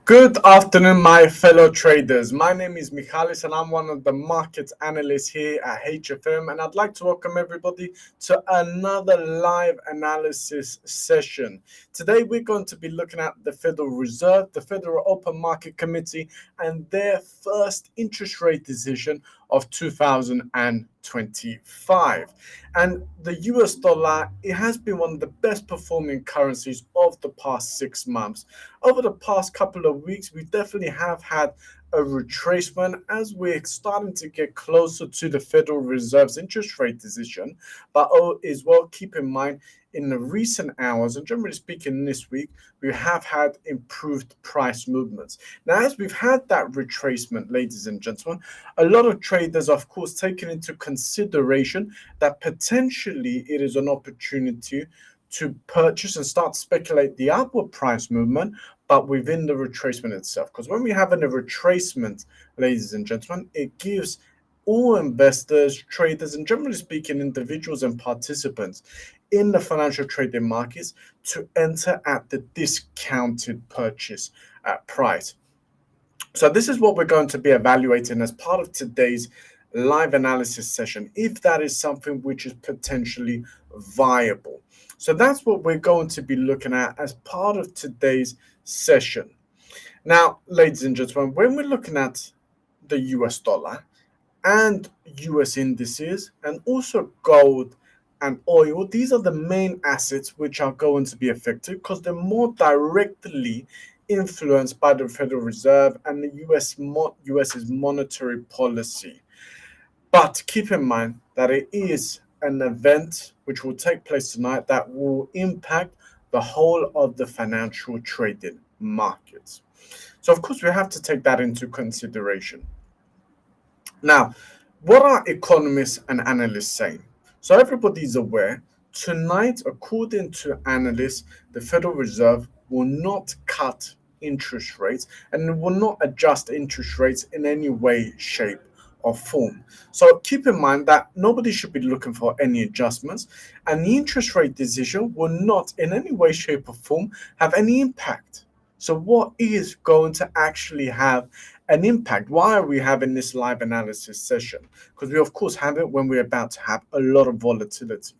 Good afternoon, my fellow traders. My name is Michalis, and I'm one of the market analysts here at HFM. And I'd like to welcome everybody to another live analysis session. Today, we're going to be looking at the Federal Reserve, the Federal Open Market Committee, and their first interest rate decision of 2025. And the US dollar, it has been one of the best performing currencies of the past 6 months. Over the past couple of weeks, we definitely have had a retracement as we're starting to get closer to the Federal Reserve's interest rate decision. But as well, keep in mind, in the recent hours, and generally speaking this week, we have had improved price movements. Now, as we've had that retracement, ladies and gentlemen, a lot of traders, of course, taking into consideration that potentially it is an opportunity to purchase and start to speculate the upward price movement, but within the retracement itself. Because when we have a retracement, ladies and gentlemen, it gives all investors, traders, and generally speaking, individuals and participants in the financial trading markets to enter at the discounted purchase price. So this is what we're going to be evaluating as part of today's live analysis session, if that is something which is potentially viable. So that's what we're going to be looking at as part of today's session. Now, ladies and gentlemen, when we're looking at the US dollar and US indices and also gold and oil, these are the main assets which are going to be affected because they're more directly influenced by the Federal Reserve and the US's monetary policy. But keep in mind that it is an event which will take place tonight that will impact the whole of the financial trading markets. So, of course, we have to take that into consideration. Now, what are economists and analysts saying? So, everybody's aware tonight, according to analysts, the Federal Reserve will not cut interest rates and will not adjust interest rates in any way, shape, or form. So keep in mind that nobody should be looking for any adjustments, and the interest rate decision will not in any way, shape, or form have any impact. So what is going to actually have an impact? Why are we having this live analysis session? Because we of course have it when we're about to have a lot of volatility.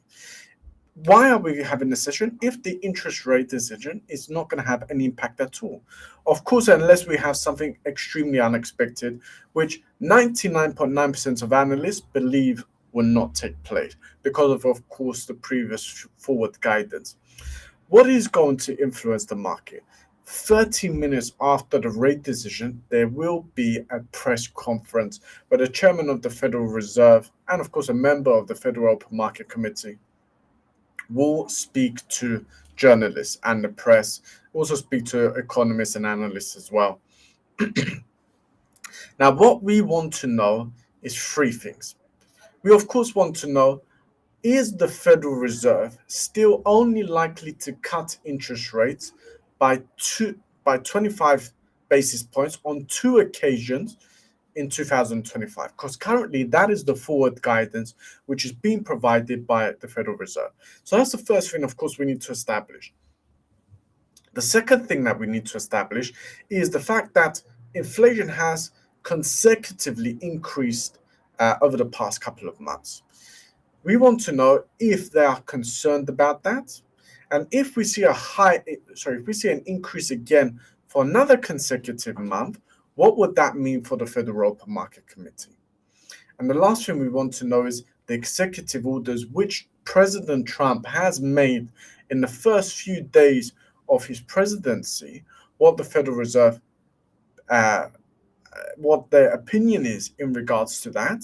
Why are we having this session if the interest rate decision is not going to have any impact at all? Of course, unless we have something extremely unexpected, which 99.9% of analysts believe will not take place because of course, the previous forward guidance. What is going to influence the market? 30 minutes after the rate decision, there will be a press conference where the chairman of the Federal Reserve and, of course, a member of the Federal Open Market Committee will speak to journalists and the press, also speak to economists and analysts as well. Now, what we want to know is three things. We, of course, want to know, is the Federal Reserve still only likely to cut interest rates by 25 basis points on two occasions in 2025, because currently that is the forward guidance which is being provided by the Federal Reserve. So that's the first thing, of course, we need to establish. The second thing that we need to establish is the fact that inflation has consecutively increased over the past couple of months. We want to know if they are concerned about that, and if we see if we see an increase again for another consecutive month, what would that mean for the Federal Open Market Committee? And the last thing we want to know is the executive orders which President Trump has made in the first few days of his presidency, what the Federal Reserve, what their opinion is in regards to that,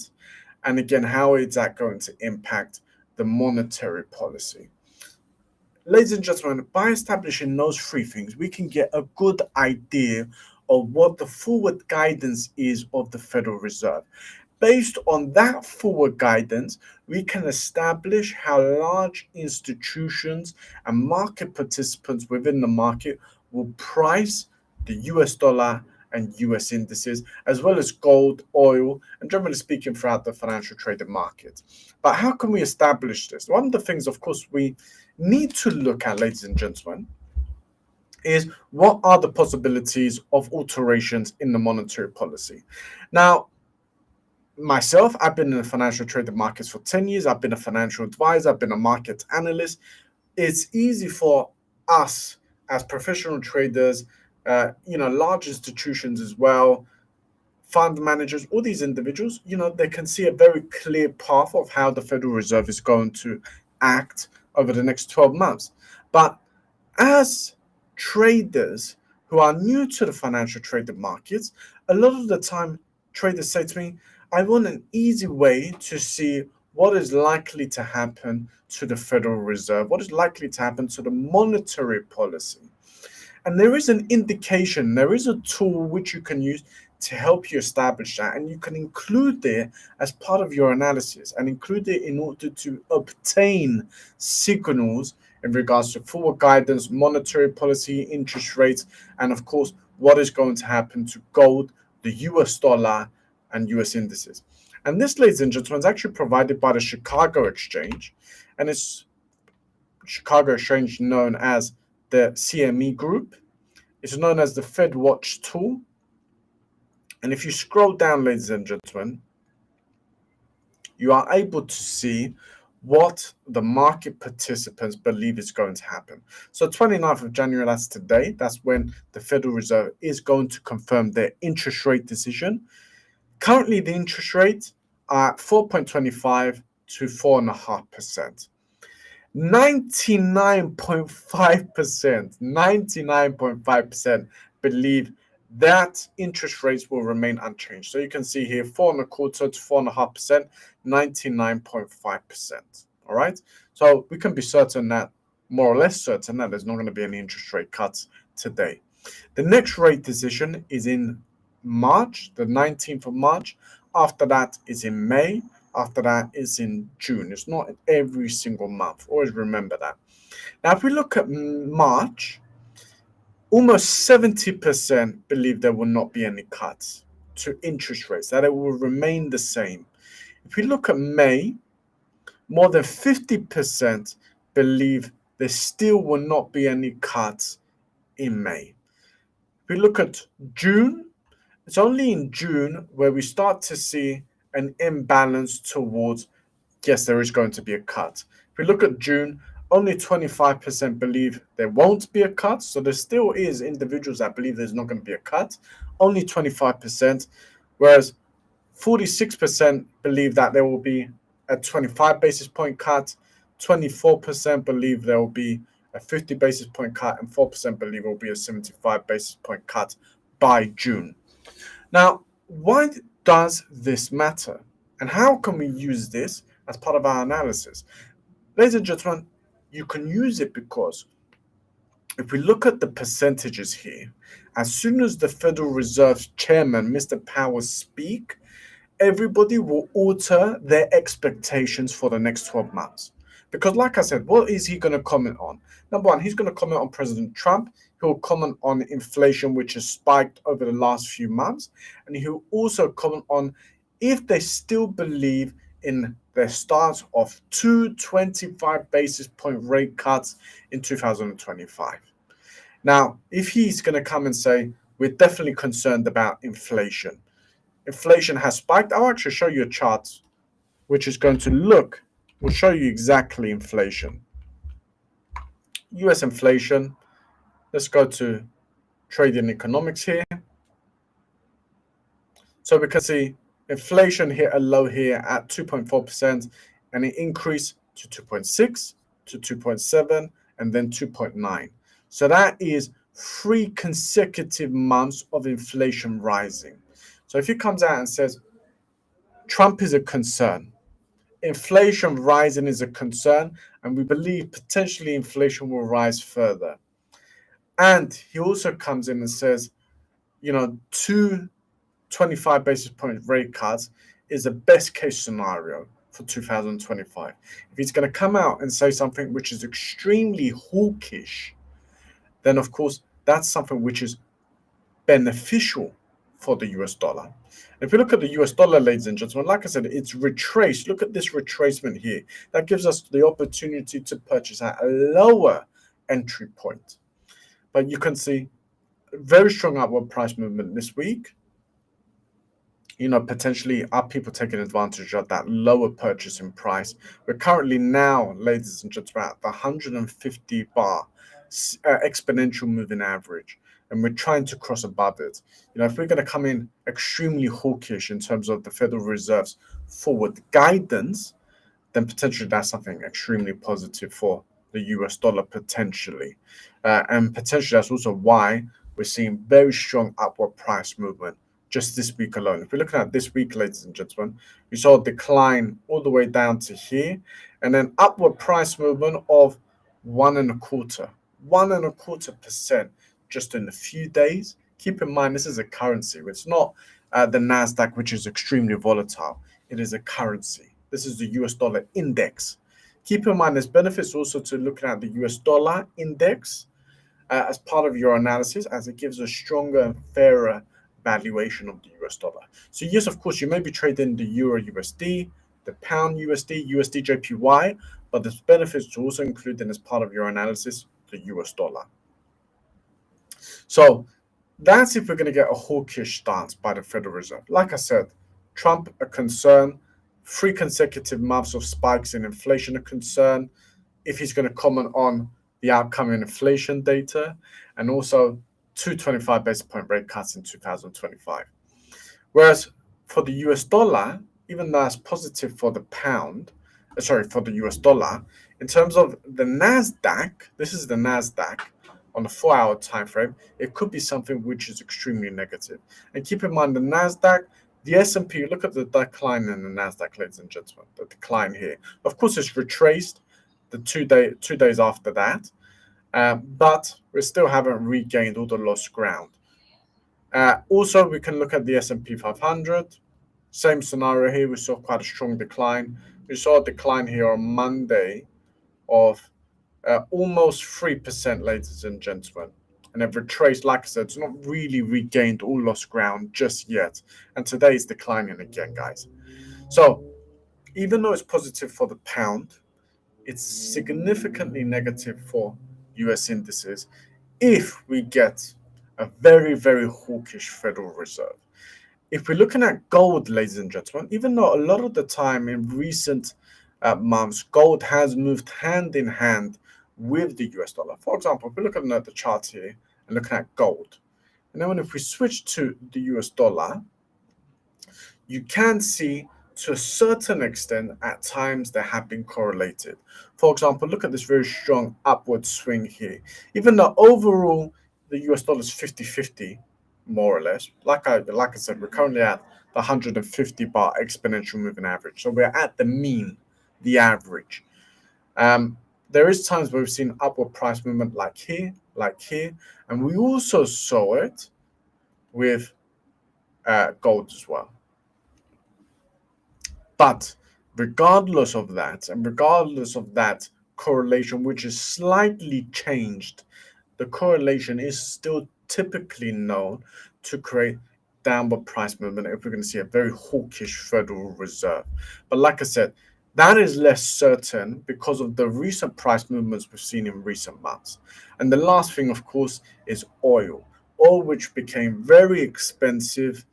and again, how is that going to impact the monetary policy? Ladies and gentlemen, by establishing those three things, we can get a good idea of what the forward guidance is of the Federal Reserve. Based on that forward guidance, we can establish how large institutions and market participants within the market will price the US dollar and US indices, as well as gold, oil, and generally speaking throughout the financial trading market. But how can we establish this? One of the things, of course, we need to look at, ladies and gentlemen, is what are the possibilities of alterations in the monetary policy. Now, myself, I've been in the financial trading markets for 10 years. I've been a financial advisor. I've been a market analyst. It's easy for us as professional traders, large institutions as well, fund managers, all these individuals, they can see a very clear path of how the Federal Reserve is going to act over the next 12 months. But as traders who are new to the financial trading markets, a lot of the time traders say to me, I want an easy way to see what is likely to happen to the Federal Reserve, what is likely to happen to the monetary policy. And there is an indication, there is a tool which you can use to help you establish that. And you can include there as part of your analysis and include it in order to obtain signals in regards to forward guidance, monetary policy, interest rates, and of course, what is going to happen to gold, the US dollar, and US indices. And this, ladies and gentlemen, is actually provided by the Chicago Exchange. And it's Chicago Exchange known as the CME Group. It's known as the FedWatch tool. And if you scroll down, ladies and gentlemen, you are able to see what the market participants believe is going to happen. So 29th of January, that's today. That's when the Federal Reserve is going to confirm their interest rate decision. Currently, the interest rates are at 4.25 to 4.5%. 99.5% believe that interest rates will remain unchanged. So you can see here 4.25 to 4.5%, 99.5%. All right. So we can be certain that, more or less certain, that there's not going to be any interest rate cuts today. The next rate decision is in March, the 19th of March. After that is in May. After that is in June. It's not every single month. Always remember that. Now, if we look at March, almost 70% believe there will not be any cuts to interest rates, that it will remain the same. If we look at May, more than 50% believe there still will not be any cuts in May. If we look at June, it's only in June where we start to see an imbalance towards, yes, there is going to be a cut. If we look at June, only 25% believe there won't be a cut. So there still is individuals that believe there's not going to be a cut, only 25%, whereas 46% believe that there will be a 25 basis point cut, 24% believe there will be a 50 basis point cut, and 4% believe there will be a 75 basis point cut by June. Now, why does this matter? And how can we use this as part of our analysis? Ladies and gentlemen, you can use it because if we look at the percentages here, as soon as the Federal Reserve Chairman, Mr. Powell, speak, everybody will alter their expectations for the next 12 months. Because like I said, what is he going to comment on? Number one, he's going to comment on President Trump. He'll comment on inflation, which has spiked over the last few months. And he'll also comment on if they still believe in their start of 225 basis point rate cuts in 2025. Now, if he's going to come and say, we're definitely concerned about inflation. Inflation has spiked. I'll actually show you a chart which is going to will show you exactly inflation. US inflation. Let's go to trading economics here. So we can see inflation hit a low here at 2.4% and it increased to 2.6, to 2.7, and then 2.9. So that is 3 consecutive months of inflation rising. So if he comes out and says, Trump is a concern, inflation rising is a concern, and we believe potentially inflation will rise further. And he also comes in and says, 225 basis point rate cuts is the best case scenario for 2025. If he's going to come out and say something which is extremely hawkish, then of course that's something which is beneficial for the US dollar. If we look at the US dollar, ladies and gentlemen, like I said, it's retraced. Look at this retracement here. That gives us the opportunity to purchase at a lower entry point. But you can see very strong upward price movement this week. Potentially are people taking advantage of that lower purchasing price. We're currently now, ladies and gentlemen, at the 150 bar exponential moving average, and we're trying to cross above it. If we're going to come in extremely hawkish in terms of the Federal Reserve's forward guidance, then potentially that's something extremely positive for the US dollar potentially. And potentially that's also why we're seeing very strong upward price movement just this week alone. If we're looking at this week, ladies and gentlemen, we saw a decline all the way down to here, and then upward price movement of 1.25% just in a few days. Keep in mind, this is a currency. It's not the Nasdaq, which is extremely volatile. It is a currency. This is the US dollar index. Keep in mind, there's benefits also to looking at the US dollar index as part of your analysis, as it gives a stronger and fairer valuation of the US dollar. So yes, of course, you may be trading the Euro USD, the Pound USD, USD JPY, but there's benefits to also include in as part of your analysis the US dollar. So that's if we're going to get a hawkish stance by the Federal Reserve. Like I said, Trump a concern, 3 consecutive months of spikes in inflation a concern, if he's going to comment on the outcome in inflation data, and also 225 basis point rate cuts in 2025. Whereas for the US dollar, even though that's positive for the for the US dollar, in terms of the Nasdaq, this is the Nasdaq on a 4-hour time frame, it could be something which is extremely negative. And keep in mind, the Nasdaq, the S&P, look at the decline in the Nasdaq, ladies and gentlemen, the decline here. Of course, it's retraced the 2 days after that, but we still haven't regained all the lost ground. Also, we can look at the S&P 500. Same scenario here. We saw quite a strong decline. We saw a decline here on Monday of almost 3%, ladies and gentlemen. And they've retraced, like I said, it's not really regained all lost ground just yet. And today is declining again, guys. So even though it's positive for the pound, it's significantly negative for US indices if we get a very, very hawkish Federal Reserve. If we're looking at gold, ladies and gentlemen, even though a lot of the time in recent months, gold has moved hand in hand with the US dollar. For example, if we look at the chart here and looking at gold, and then if we switch to the US dollar, you can see to a certain extent at times they have been correlated. For example, look at this very strong upward swing here. Even though overall the US dollar is 50-50, more or less, like I said, we're currently at the 150 bar exponential moving average. So we're at the mean, the average. There is times where we've seen upward price movement like here, and we also saw it with gold as well. But regardless of that, and regardless of that correlation, which is slightly changed, the correlation is still typically known to create downward price movement if we're going to see a very hawkish Federal Reserve. But like I said, that is less certain because of the recent price movements we've seen in recent months. And the last thing, of course, is oil. Oil, which became very expensive.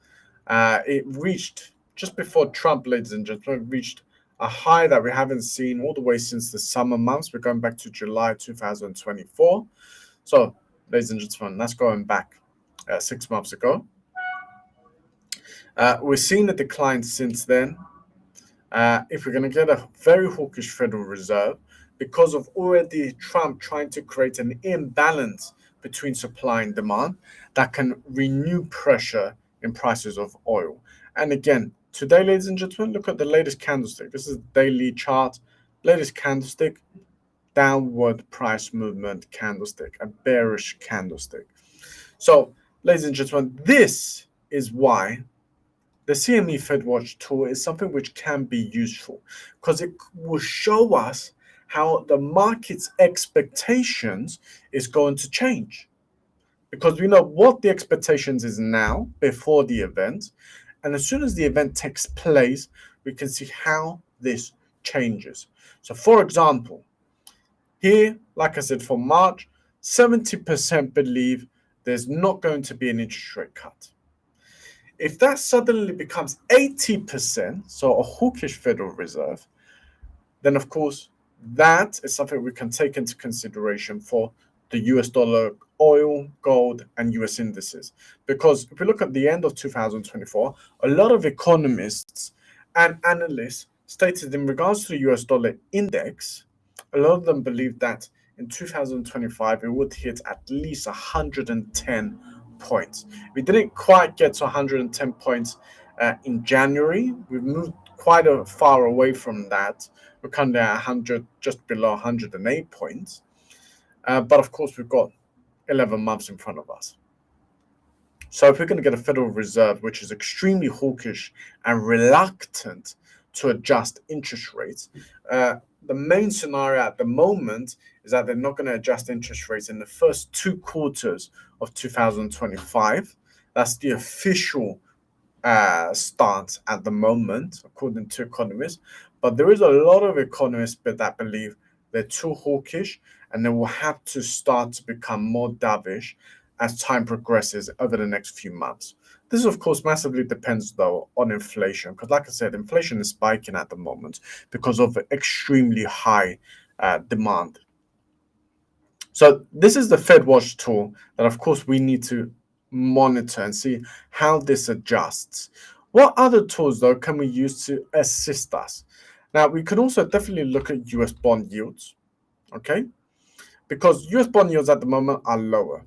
It reached, just before Trump, ladies and gentlemen, reached a high that we haven't seen all the way since the summer months. We're going back to July 2024. So, ladies and gentlemen, that's going back 6 months ago. We've seen a decline since then. If we're going to get a very hawkish Federal Reserve, because of already Trump trying to create an imbalance between supply and demand, that can renew pressure in prices of oil. And again, today, ladies and gentlemen, look at the latest candlestick. This is the daily chart. Latest candlestick, downward price movement candlestick, a bearish candlestick. So, ladies and gentlemen, this is why the CME FedWatch tool is something which can be useful, because it will show us how the market's expectations is going to change. Because we know what the expectations is now before the event, and as soon as the event takes place, we can see how this changes. So for example, here, like I said, for March, 70% believe there's not going to be an interest rate cut. If that suddenly becomes 80%, so a hawkish Federal Reserve, then of course that is something we can take into consideration for the US dollar, oil, gold, and US indices. Because if we look at the end of 2024, a lot of economists and analysts stated in regards to the US dollar index, a lot of them believe that in 2025 it would hit at least 110 points. We didn't quite get to 110 points in January. We've moved quite far away from that. We're currently at 100, just below 108 points. But of course, we've got 11 months in front of us. So if we're going to get a Federal Reserve, which is extremely hawkish and reluctant to adjust interest rates, the main scenario at the moment is that they're not going to adjust interest rates in the first 2 quarters of 2025. That's the official stance at the moment, according to economists. But there is a lot of economists that believe they're too hawkish and they will have to start to become more dovish as time progresses over the next few months. This, of course, massively depends, though, on inflation, because, like I said, inflation is spiking at the moment because of extremely high demand. So this is the FedWatch tool that, of course, we need to monitor and see how this adjusts. What other tools, though, can we use to assist us? Now, we can also definitely look at US bond yields, okay? Because US bond yields at the moment are lower.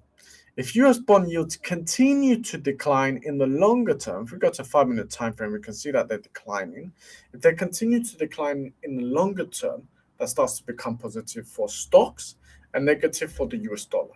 If US bond yields continue to decline in the longer term, if we go to a 5-minute time frame, we can see that they're declining. If they continue to decline in the longer term, that starts to become positive for stocks and negative for the US dollar.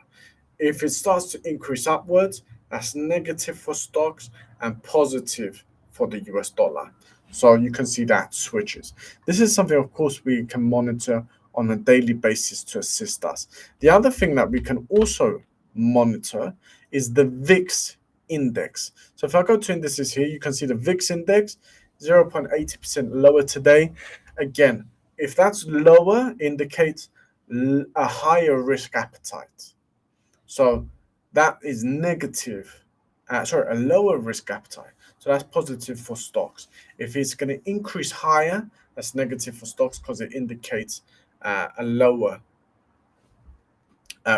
If it starts to increase upwards, that's negative for stocks and positive for the US dollar. So you can see that switches. This is something, of course, we can monitor on a daily basis to assist us. The other thing that we can also monitor is the VIX index. So if I go to indices here, you can see the VIX index 0.80% lower today. Again, if that's lower, indicates a higher risk appetite. So that is negative. A lower risk appetite. So that's positive for stocks. If it's going to increase higher, that's negative for stocks because it indicates a lower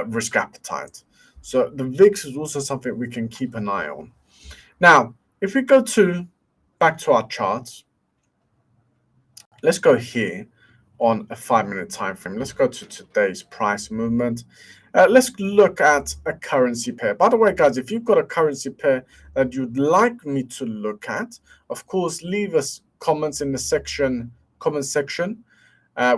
risk appetite. So the VIX is also something we can keep an eye on. Now, if we go back to our charts, let's go here on a 5-minute time frame. Let's go to today's price movement. Let's look at a currency pair. By the way, guys, if you've got a currency pair that you'd like me to look at, of course, leave us comments in the comment section,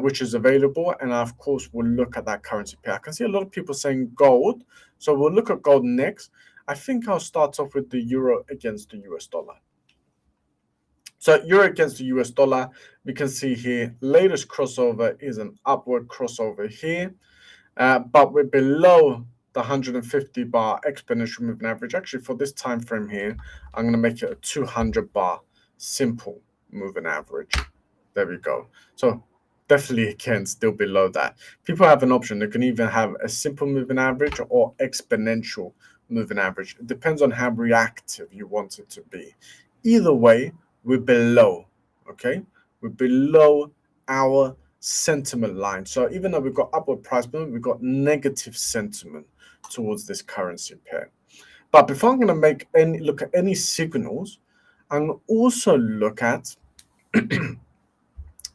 which is available. And of course, we'll look at that currency pair. I can see a lot of people saying gold. So we'll look at gold next. I think I'll start off with the euro against the US dollar. So euro against the US dollar, we can see here, latest crossover is an upward crossover here. But we're below the 150 bar exponential moving average. Actually, for this time frame here, I'm going to make it a 200 bar simple moving average. There we go. So definitely, again, still below that. People have an option. They can even have a simple moving average or exponential moving average. It depends on how reactive you want it to be. Either way, we're below, okay? We're below our sentiment line. So even though we've got upward price movement, we've got negative sentiment towards this currency pair. But before I'm going to look at any signals, I'm going to also look at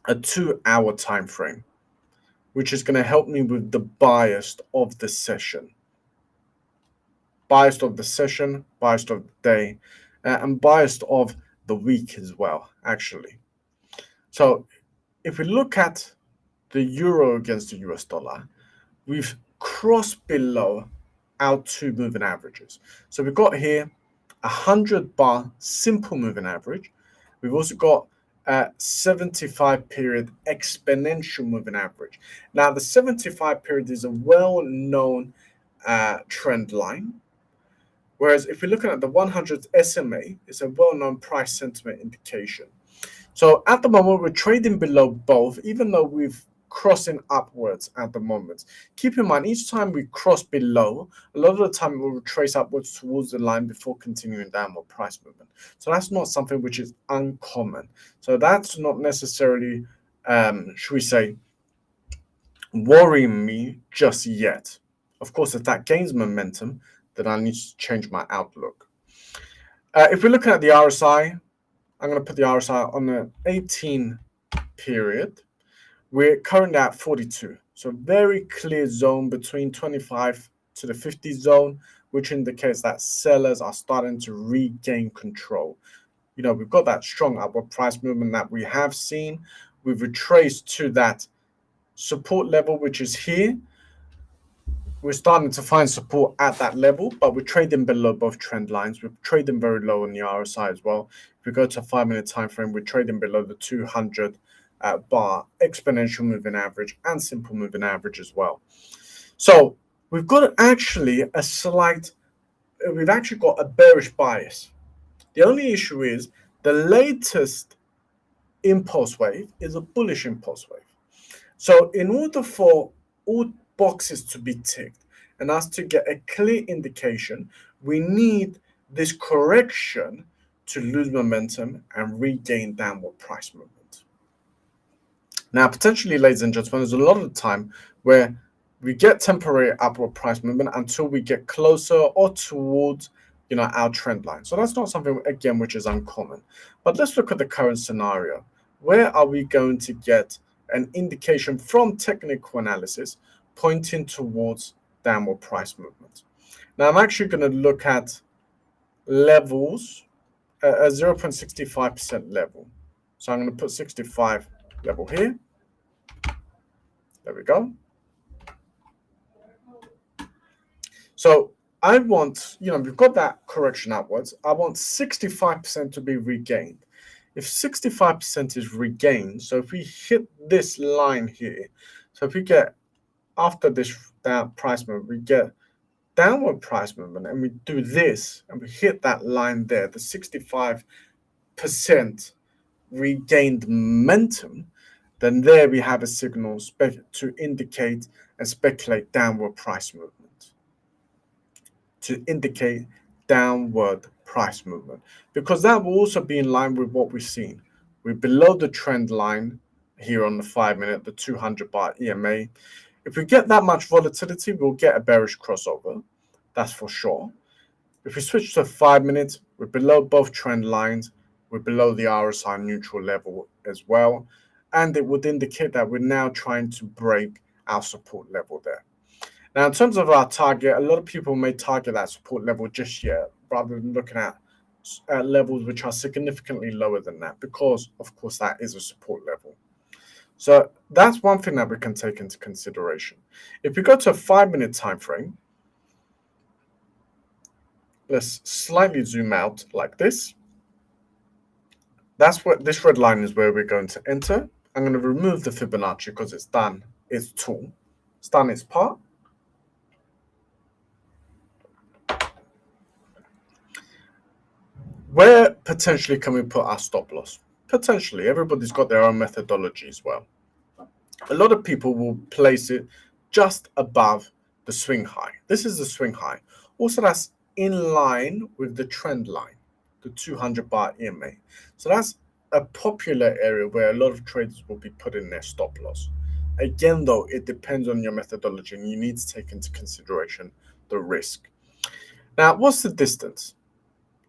a 2-hour time frame, which is going to help me with the bias of the session. Biased of the session, biased of the day, and biased of the week as well, actually. So if we look at the euro against the US dollar, we've crossed below our 2 moving averages. So we've got here a 100 bar simple moving average. We've also got a 75 period exponential moving average. Now the 75 period is a well-known trend line. Whereas if we're looking at the 100 SMA, it's a well-known price sentiment indication. So at the moment, we're trading below both, even though we've crossing upwards at the moment. Keep in mind, each time we cross below, a lot of the time it will retrace upwards towards the line before continuing downward price movement. So that's not something which is uncommon. So that's not necessarily, should we say, worrying me just yet. Of course, if that gains momentum, then I need to change my outlook. If we're looking at the RSI, I'm going to put the RSI on the 18 period. We're currently at 42. So very clear zone between 25 to the 50 zone, which indicates that sellers are starting to regain control. You know, we've got that strong upward price movement that we have seen. We've retraced to that support level, which is here. We're starting to find support at that level, but we're trading below both trend lines. We're trading very low on the RSI as well. If we go to a 5-minute time frame, we're trading below the 200 bar exponential moving average and simple moving average as well. So we've got actually a slight, we've actually got a bearish bias. The only issue is the latest impulse wave is a bullish impulse wave. So in order for all boxes to be ticked and us to get a clear indication, we need this correction to lose momentum and regain downward price movement. Now, potentially, ladies and gentlemen, there's a lot of the time where we get temporary upward price movement until we get closer or towards, you know, our trend line. So that's not something, again, which is uncommon. But let's look at the current scenario. Where are we going to get an indication from technical analysis pointing towards downward price movement? Now, I'm actually going to look at levels, a 0.65% level. So I'm going to put 65 level here. There we go. So I want, you know, we've got that correction upwards. I want 65% to be regained. If 65% is regained, so if we hit this line here, so if we get after this down price movement, we get downward price movement, and we do this, and we hit that line there, the 65% regained momentum, then there we have a signal to indicate and speculate downward price movement. To indicate downward price movement, because that will also be in line with what we've seen. We're below the trend line here on the 5-minute, the 200 bar EMA. If we get that much volatility, we'll get a bearish crossover. That's for sure. If we switch to 5 minutes, we're below both trend lines. We're below the RSI neutral level as well. And it would indicate that we're now trying to break our support level there. Now, in terms of our target, a lot of people may target that support level just yet, rather than looking at levels which are significantly lower than that, because, of course, that is a support level. So that's one thing that we can take into consideration. If we go to a 5-minute time frame, let's slightly zoom out like this. That's what this red line is, where we're going to enter. I'm going to remove the Fibonacci because it's done its tool. It's done its part. Where potentially can we put our stop loss? Potentially. Everybody's got their own methodology as well. A lot of people will place it just above the swing high. This is the swing high. Also, that's in line with the trend line, the 200 bar EMA. So that's a popular area where a lot of traders will be putting their stop loss. Again, though, it depends on your methodology, and you need to take into consideration the risk. Now, what's the distance?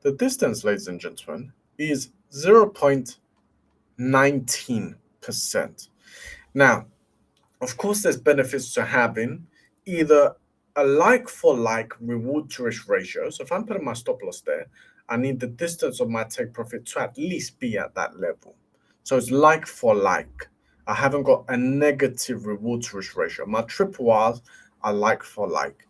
The distance, ladies and gentlemen, is 0.19%. Now, of course, there's benefits to having either a like-for-like reward to risk ratio. So if I'm putting my stop loss there, I need the distance of my take profit to at least be at that level. So it's like-for-like. I haven't got a negative reward to risk ratio. My triple R's are like-for-like.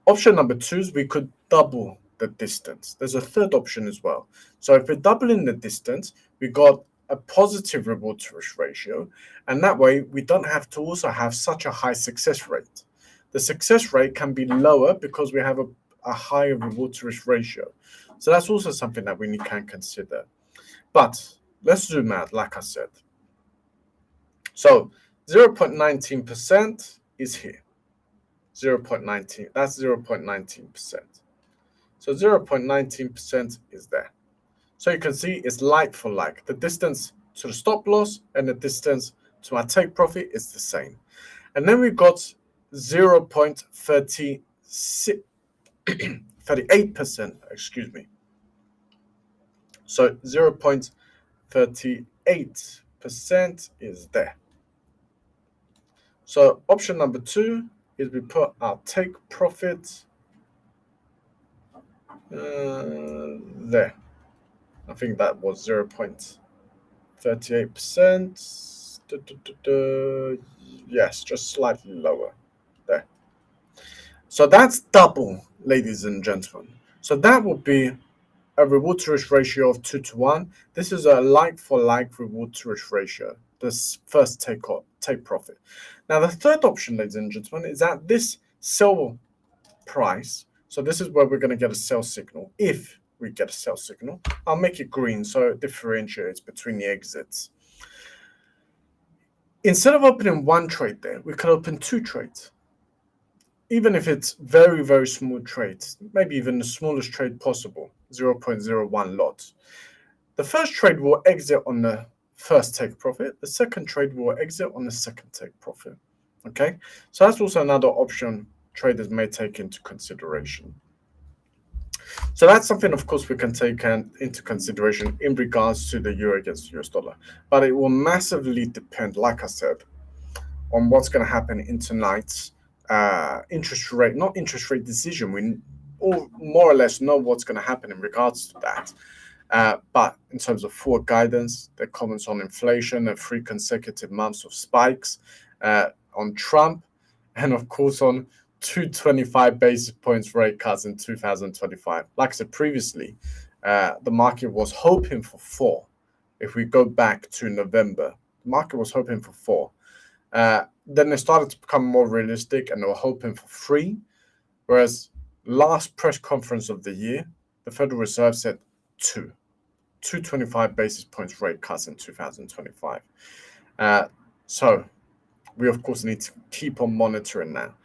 Option number 2 is we could double the distance. There's a third option as well. So if we're doubling the distance, we got a positive reward to risk ratio, and that way we don't have to also have such a high success rate. The success rate can be lower because we have a higher reward to risk ratio. So that's also something that we can consider. But let's zoom out, like I said. So 0.19% is here. 0.19, that's 0.19%. So 0.19% is there. So you can see it's like for like. The distance to the stop loss and the distance to my take profit is the same. And then we've got 0.38%, excuse me. So 0.38% is there. So option number 2 is we put our take profit there. I think that was 0.38%. Yes, just slightly lower there. So that's double, ladies and gentlemen. So that would be a reward to risk ratio of 2 to 1. This is a like for like reward to risk ratio. This first take profit. Now the third option, ladies and gentlemen, is at this sell price. So this is where we're going to get a sell signal. If we get a sell signal, I'll make it green so it differentiates between the exits. Instead of opening one trade there, we could open 2 trades. Even if it's very, very small trades, maybe even the smallest trade possible, 0.01 lots. The first trade will exit on the first take profit. The second trade will exit on the second take profit. Okay, so that's also another option traders may take into consideration. So that's something, of course, we can take into consideration in regards to the euro against the US dollar. But it will massively depend, like I said, on what's going to happen in tonight's interest rate decision. We all more or less know what's going to happen in regards to that. But in terms of forward guidance, the comments on inflation and 3 consecutive months of spikes, on Trump, and of course on 225 basis points rate cuts in 2025. Like I said previously, the market was hoping for 4. If we go back to November, the market was hoping for 4. Then they started to become more realistic and they were hoping for 3. Whereas last press conference of the year, the Federal Reserve said 225 basis points rate cuts in 2025. So we, of course, need to keep on monitoring now.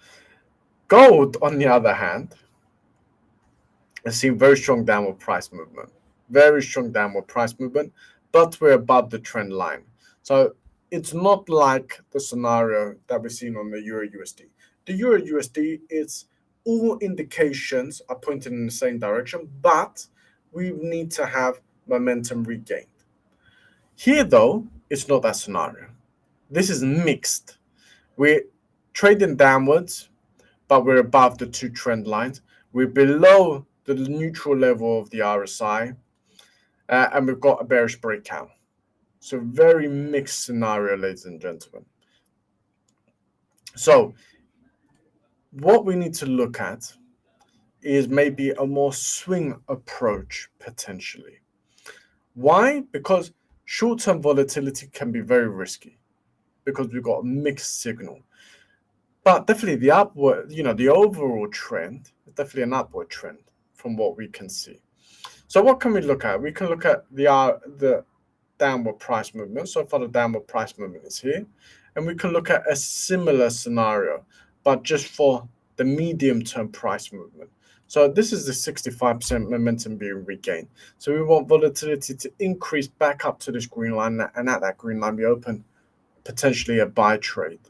Gold, on the other hand, has seen very strong downward price movement. Very strong downward price movement, but we're above the trend line. So it's not like the scenario that we've seen on the Euro USD. The Euro USD, it's all indications are pointing in the same direction, but we need to have momentum regained. Here, though, it's not that scenario. This is mixed. We're trading downwards, but we're above the 2 trend lines. We're below the neutral level of the RSI, and we've got a bearish breakout. So very mixed scenario, ladies and gentlemen. So what we need to look at is maybe a more swing approach potentially. Why? Because short-term volatility can be very risky because we've got a mixed signal. But definitely the upward, the overall trend is definitely an upward trend from what we can see. So what can we look at? We can look at the downward price movement. So far the downward price movement is here. And we can look at a similar scenario, but just for the medium-term price movement. So this is the 65% momentum being regained. So we want volatility to increase back up to this green line, and at that green line we open potentially a buy trade.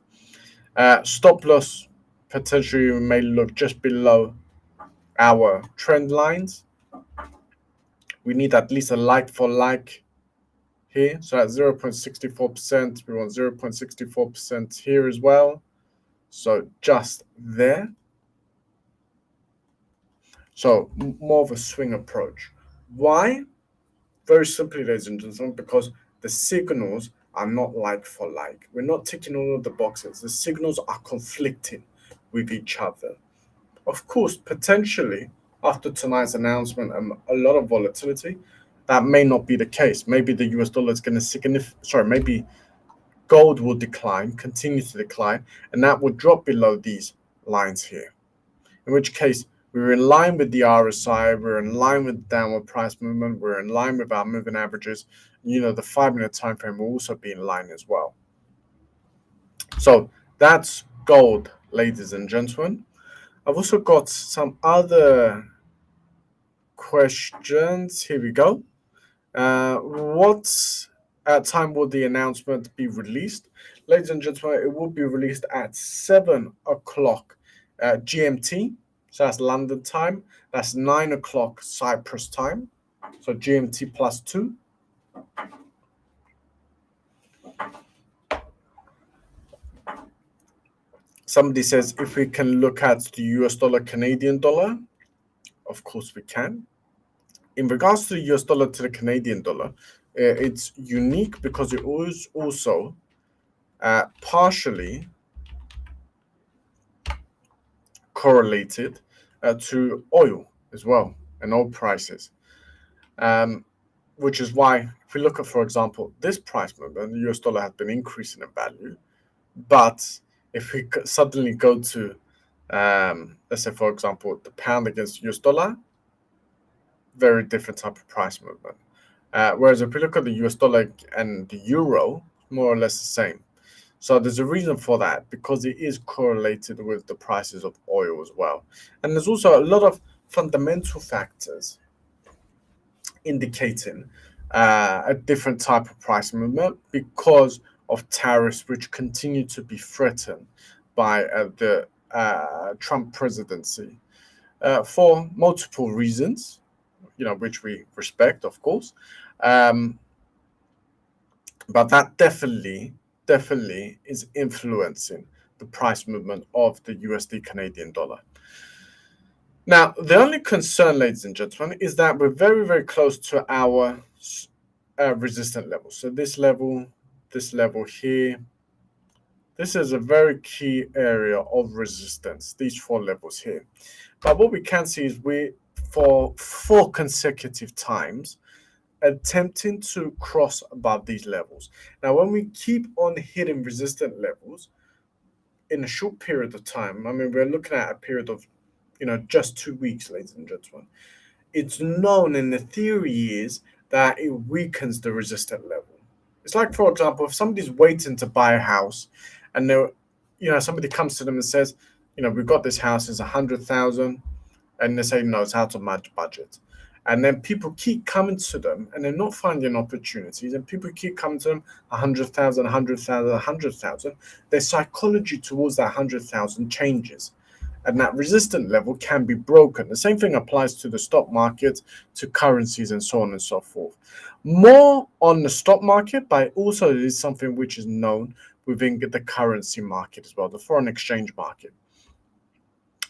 Stop loss potentially may look just below our trend lines. We need at least a like for like here. So at 0.64%, we want 0.64% here as well. So just there. So more of a swing approach. Why? Very simply, ladies and gentlemen, because the signals are not like for like. We're not ticking all of the boxes. The signals are conflicting with each other. Of course, potentially, after tonight's announcement and a lot of volatility, that may not be the case. Maybe the US dollar is going to maybe gold will decline, continue to decline, and that will drop below these lines here. In which case, we're in line with the RSI, we're in line with the downward price movement, we're in line with our moving averages. The 5-minute time frame will also be in line as well. So that's gold, ladies and gentlemen. I've also got some other questions. Here we go. What time will the announcement be released? Ladies and gentlemen, it will be released at 7 o'clock GMT. So that's London time. That's 9 o'clock Cyprus time. So GMT plus 2. Somebody says if we can look at the US dollar, Canadian dollar, of course we can. In regards to the US dollar to the Canadian dollar, it's unique because it was also partially correlated to oil as well and oil prices, which is why if we look at, for example, this price movement, the US dollar has been increasing in value, but if we suddenly go to, let's say, for example, the pound against the US dollar, very different type of price movement. Whereas if we look at the US dollar and the euro, more or less the same. So there's a reason for that because it is correlated with the prices of oil as well. And there's also a lot of fundamental factors indicating a different type of price movement because of tariffs which continue to be threatened by the Trump presidency for multiple reasons, which we respect, of course. But that definitely is influencing the price movement of the USD Canadian dollar. Now, the only concern, ladies and gentlemen, is that we're very, very close to our resistant level. So this level here, this is a very key area of resistance, these 4 levels here. But what we can see is we, for 4 consecutive times, attempting to cross above these levels. Now, when we keep on hitting resistant levels in a short period of time, I mean, we're looking at a period of, just 2 weeks, ladies and gentlemen. It's known, and the theory is that it weakens the resistant level. It's like, for example, if somebody's waiting to buy a house, and somebody comes to them and says, we've got this house, it's 100,000, and they say, no, it's out of my budget. And then people keep coming to them and they're not finding opportunities. And people keep coming to them 100,000, 100,000, 100,000. Their psychology towards that 100,000 changes. And that resistant level can be broken. The same thing applies to the stock market, to currencies, and so on and so forth. More on the stock market, but also it is something which is known within the currency market as well, the foreign exchange market.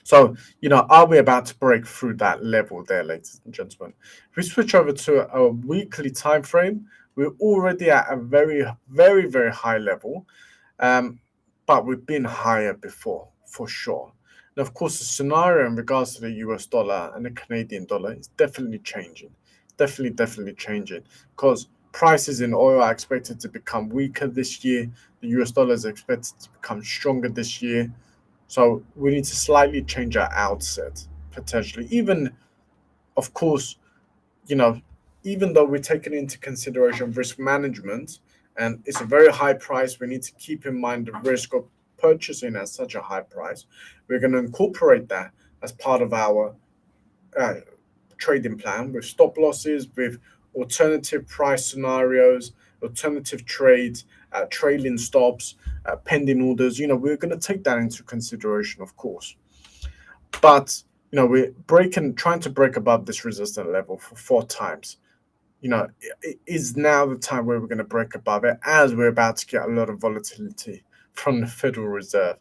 So, are we about to break through that level there, ladies and gentlemen? If we switch over to a weekly time frame, we're already at a very, very, very high level, but we've been higher before, for sure. And of course, the scenario in regards to the US dollar and the Canadian dollar is definitely changing. Definitely changing, because prices in oil are expected to become weaker this year. The US dollar is expected to become stronger this year. So we need to slightly change our outset, potentially. Even, of course, even though we're taking into consideration risk management, and it's a very high price, we need to keep in mind the risk of purchasing at such a high price. We're going to incorporate that as part of our trading plan with stop losses, with alternative price scenarios, alternative trades, trailing stops, pending orders. We're going to take that into consideration, of course. But, we're trying to break above this resistance level for 4 times. It is now the time where we're going to break above it, as we're about to get a lot of volatility from the Federal Reserve.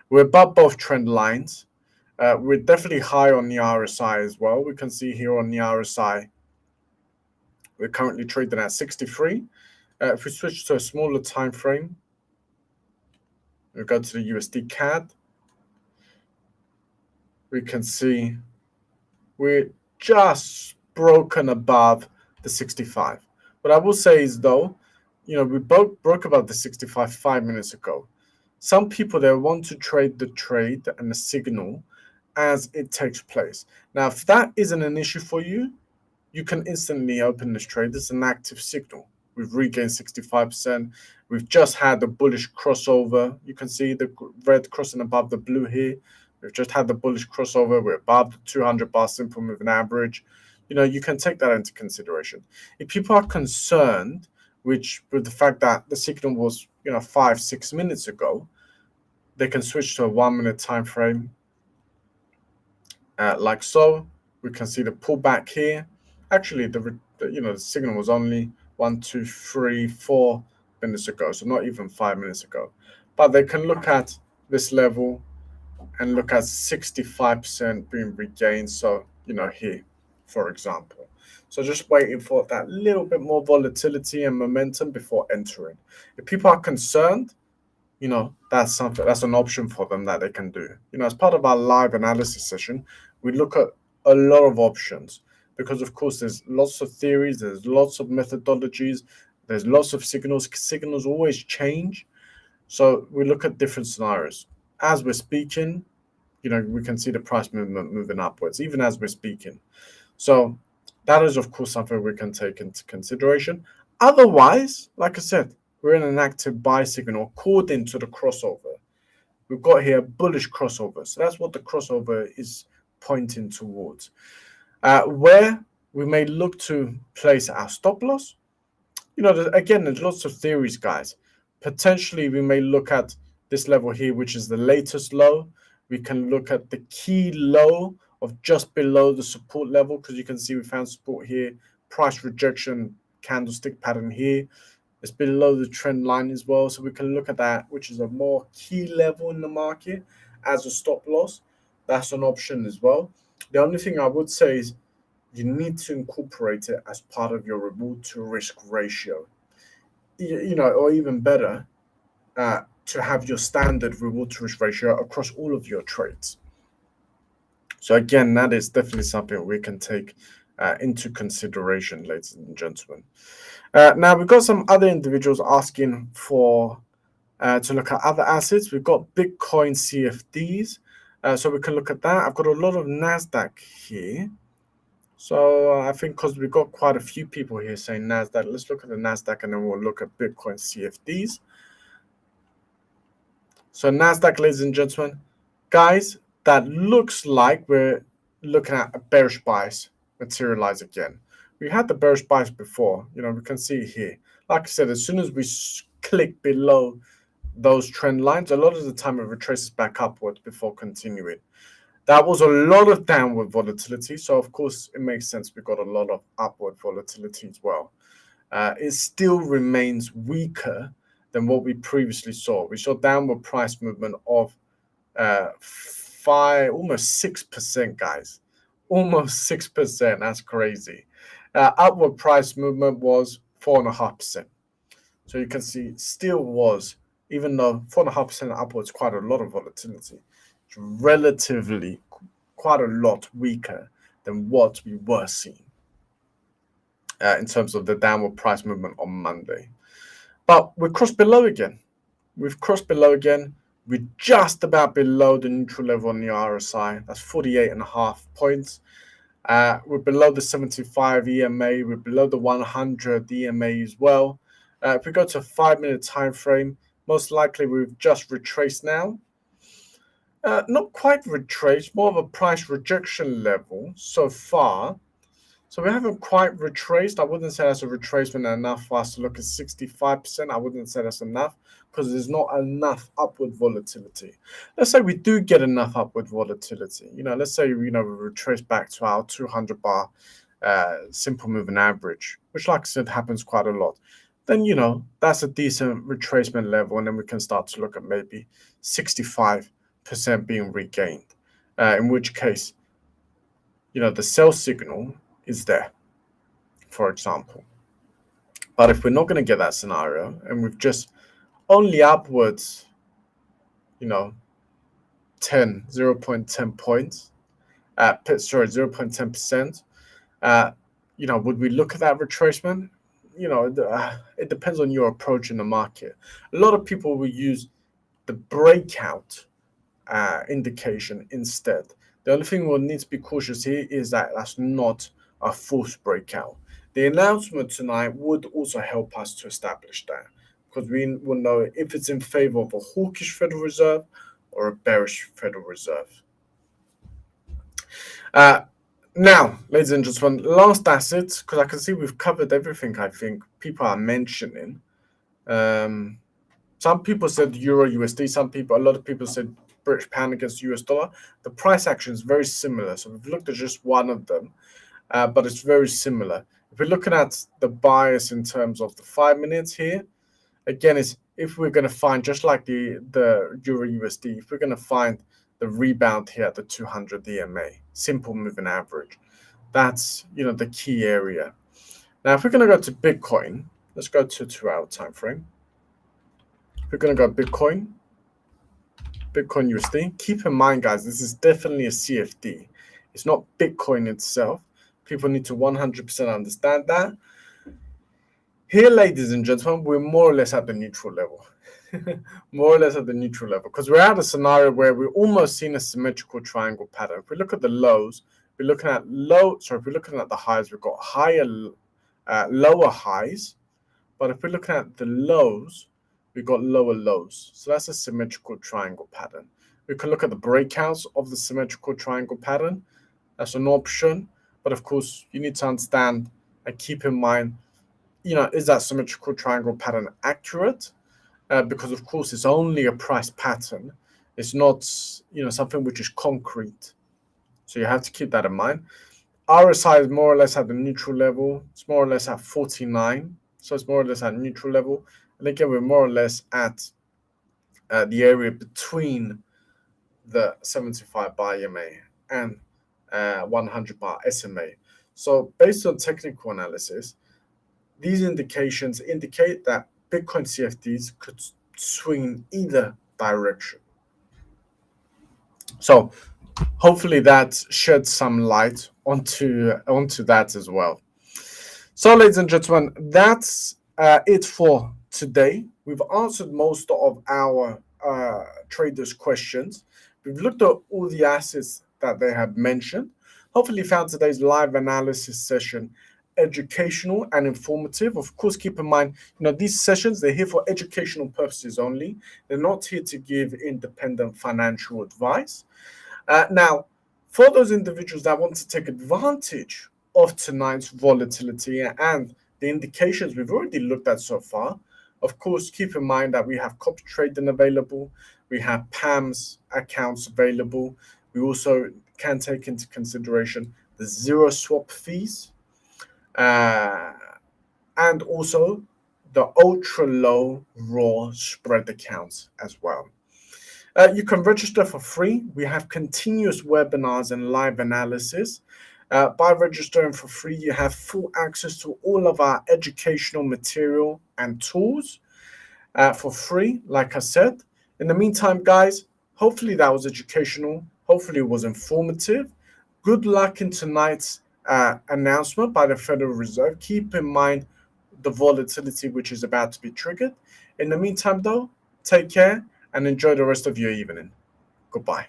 We're above both trend lines. We're definitely high on the RSI as well. We can see here on the RSI, we're currently trading at 63. If we switch to a smaller time frame, we go to the USD CAD, we can see we're just broken above the 65. What I will say is, though, we both broke above the 65 5 minutes ago. Some people, they want to trade the trade and the signal as it takes place. Now, if that isn't an issue for you, you can instantly open this trade. It's an active signal. we've regained 65%. We've just had the bullish crossover. You can see the red crossing above the blue here. We've just had the bullish crossover. We're above the 200 bar simple moving average. You can take that into consideration. If people are concerned, with the fact that the signal was 5-6 minutes ago, they can switch to a 1 minute time frame, like so. We can see the pullback here. Actually, the signal was only 1, 2, 3, 4 minutes ago, so not even 5 minutes ago. But they can look at this level and look at 65% being regained. So here, for example. So just waiting for that little bit more volatility and momentum before entering. If people are concerned, that's an option for them that they can do. As part of our live analysis session, we look at a lot of options because, of course, there's lots of theories, there's lots of methodologies, there's lots of signals. Signals always change. So we look at different scenarios. As we're speaking, we can see the price movement moving upwards, even as we're speaking. So that is, of course, something we can take into consideration. Otherwise, like I said, we're in an active buy signal according to the crossover. We've got here a bullish crossover. So that's what the crossover is pointing towards. Where we may look to place our stop loss, again, there's lots of theories, guys. Potentially, we may look at this level here, which is the latest low. We can look at the key low of just below the support level, because you can see we found support here, price rejection candlestick pattern here. It's below the trend line as well. So we can look at that, which is a more key level in the market as a stop loss. That's an option as well. The only thing I would say is you need to incorporate it as part of your reward to risk ratio. Or even better, to have your standard reward to risk ratio across all of your trades. So again, that is definitely something we can take into consideration, ladies and gentlemen. Now we've got some other individuals asking for to look at other assets. We've got Bitcoin CFDs, so we can look at that. I've got a lot of Nasdaq here, so I think because we've got quite a few people here saying Nasdaq, let's look at the Nasdaq and then we'll look at Bitcoin CFDs. So Nasdaq, ladies and gentlemen, guys, that looks like we're looking at a bearish bias materialize again. We had the bearish bias before, we can see here. Like I said, as soon as we click below those trend lines, a lot of the time it retraces back upwards before continuing. That was a lot of downward volatility, so of course it makes sense we got a lot of upward volatility as well. It still remains weaker than what we previously saw. We saw downward price movement of almost 6%, guys. Almost 6%. That's crazy. Upward price movement was 4.5%. So you can see still was, even though 4.5% upwards, quite a lot of volatility. It's relatively quite a lot weaker than what we were seeing in terms of the downward price movement on Monday. But we're crossed below again. We've crossed below again. We're just about below the neutral level on the RSI. That's 48.5 points. We're below the 75 EMA. We're below the 100 EMA as well. If we go to a 5-minute time frame, most likely we've just retraced now. Not quite retraced, more of a price rejection level so far. So we haven't quite retraced. I wouldn't say that's a retracement enough for us to look at 65%. I wouldn't say that's enough because there's not enough upward volatility. Let's say we do get enough upward volatility. Let's say we retrace back to our 200 bar simple moving average, which, like I said, happens quite a lot. Then that's a decent retracement level, and then we can start to look at maybe 65% being regained. In which case, the sell signal is there, for example. But if we're not going to get that scenario and we've just only upwards, 0.10 points, 0.10%, would we look at that retracement? It depends on your approach in the market. A lot of people will use the breakout indication instead. The only thing we'll need to be cautious here is that that's not a false breakout. The announcement tonight would also help us to establish that, because we will know if it's in favor of a hawkish Federal Reserve or a bearish Federal Reserve. Now, ladies and gentlemen, last asset, because I can see we've covered everything I think people are mentioning. Some people said Euro USD, a lot of people said British pound against US dollar. The price action is very similar. So we've looked at just one of them, but it's very similar. If we're looking at the bias in terms of the 5 minutes here, again, is if we're going to find, just like the Euro USD, if we're going to find the rebound here at the 200 EMA, simple moving average, that's, the key area. Now, if we're going to go to Bitcoin, let's go to 2-hour time frame. We're going to go Bitcoin USD. Keep in mind, guys, this is definitely a CFD. It's not Bitcoin itself. People need to 100% understand that. Here, ladies and gentlemen, we're more or less at the neutral level. More or less at the neutral level, because we're at a scenario where we're almost seeing a symmetrical triangle pattern. If we look at the lows, we're looking at if we're looking at the highs, we've got lower highs. But if we're looking at the lows, we've got lower lows. So that's a symmetrical triangle pattern. We can look at the breakouts of the symmetrical triangle pattern. That's an option. But of course, you need to understand and keep in mind, is that symmetrical triangle pattern accurate? Because of course, it's only a price pattern. It's not, something which is concrete. So you have to keep that in mind. RSI is more or less at the neutral level. It's more or less at 49. So it's more or less at neutral level. And again, we're more or less at the area between the 75 bar EMA and 100 bar SMA. So based on technical analysis, these indications indicate that Bitcoin CFDs could swing in either direction. So hopefully that sheds some light onto that as well. So, ladies and gentlemen, that's it for today. We've answered most of our traders' questions. We've looked at all the assets that they have mentioned. Hopefully, you found today's live analysis session educational and informative. Of course, keep in mind, these sessions, they're here for educational purposes only. They're not here to give independent financial advice. Now, for those individuals that want to take advantage of tonight's volatility and the indications we've already looked at so far, of course, keep in mind that we have copy trading available. We have PAMS accounts available. We also can take into consideration the zero swap fees, and also the ultra low raw spread accounts as well. You can register for free. We have continuous webinars and live analysis. By registering for free, you have full access to all of our educational material and tools for free, like I said. In the meantime, guys, hopefully that was educational. Hopefully it was informative. Good luck in tonight's announcement by the Federal Reserve. Keep in mind the volatility which is about to be triggered. In the meantime, though, take care and enjoy the rest of your evening. Goodbye.